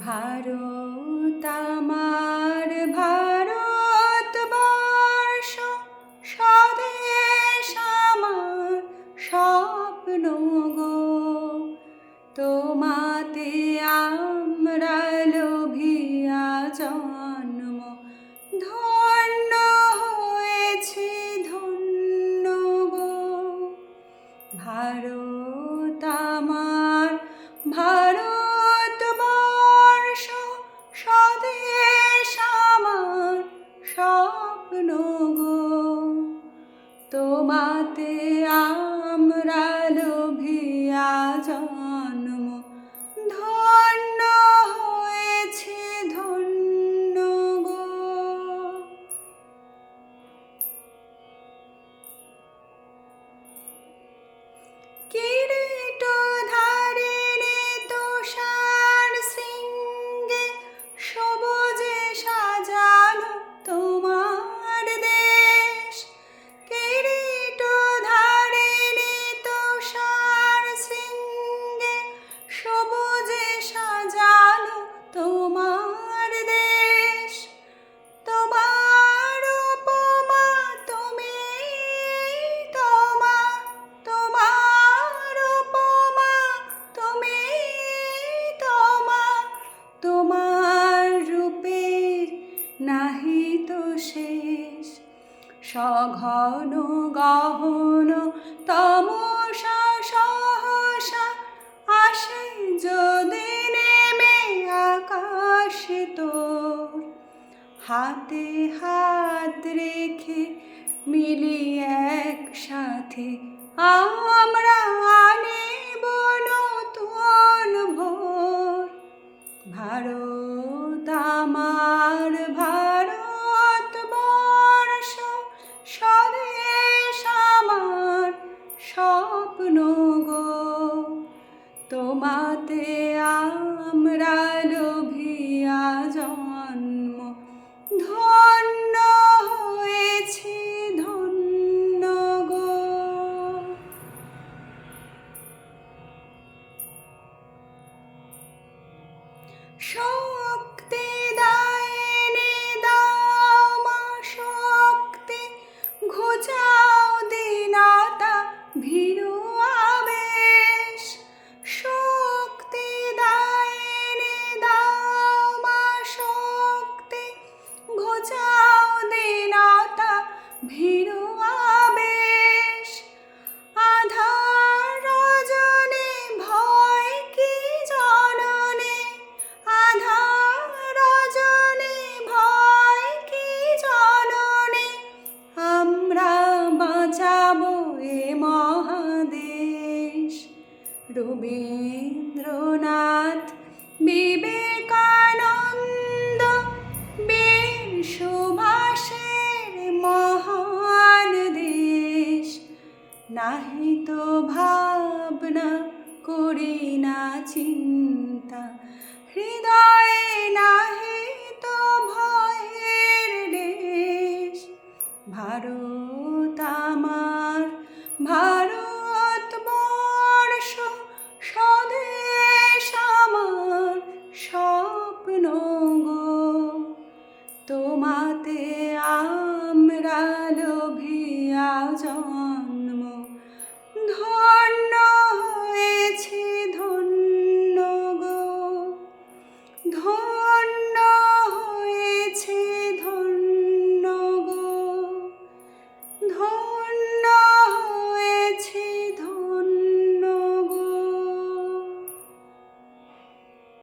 ভারত আমার ভারতবর্ষ, স্বদেশ আমার স্বপ্ন গো। তোমাতে আমরা লোভিয়া জন্ম, ধন্য হয়েছি ধন্য গো। ভারত আমার ভারতবর্ষ, স্বদেশ আমার স্বপ্ন গো। তোমাতে আমরা লোভিয়া জন্ম, ধন্য হয়েছি ধন্য গো। কিরীটধারিণী তুষার শৃঙ্গে, সবুজে সাজানো তোমার দেশ। কিরীটধারিণী তুষার শৃঙ্গে, সবুজে সাজানো তোমার দেশ। তোমার উপমা তুমি, তোমার উপমা তুমি, তোমার রূপের নাহি তো শেষ। সঘন গহন তমসা সহসা আসে যদি নেমে আকাশে তোর। হাতে হাত রেখে মিলি একসাথে আমরা আনিব নতুন ভোর। ভারত আমার ভারতবর্ষ, স্বদেশ আমার স্বপ্ন গো। তোমাতে আমরা লোভিয়া জন্ম, ধন্য হয়েছি ধন্য গো। শক্তি দায়িনী দাও মা শক্তি, ঘুচাও দীনতা ভীরু আবেশ। শক্তি দায়িনী দাও মা শক্তি, ঘুচাও দীনতা ভীরু আবেশ। আধার রজনী ভয় কি জননী, আধার রজনী ভয় কি জননী। আমরা বাঁচাবো এ মহাদেশ। রবীন্দ্রনাথ, বিবেকানন্দ, বীর সুভাষের মহান দেশ। নাহি তো ভাবনা করি না চিন্তা, হৃদয়ে নাহি তো ভয়ের দেশ। ভারত আমার ভারতবর্ষ, স্বদেশ আমার স্বপ্ন গো। তোমাতে আমরা লোভিয়া জন্ম, ধন্য হয়েছি ধন্য গো।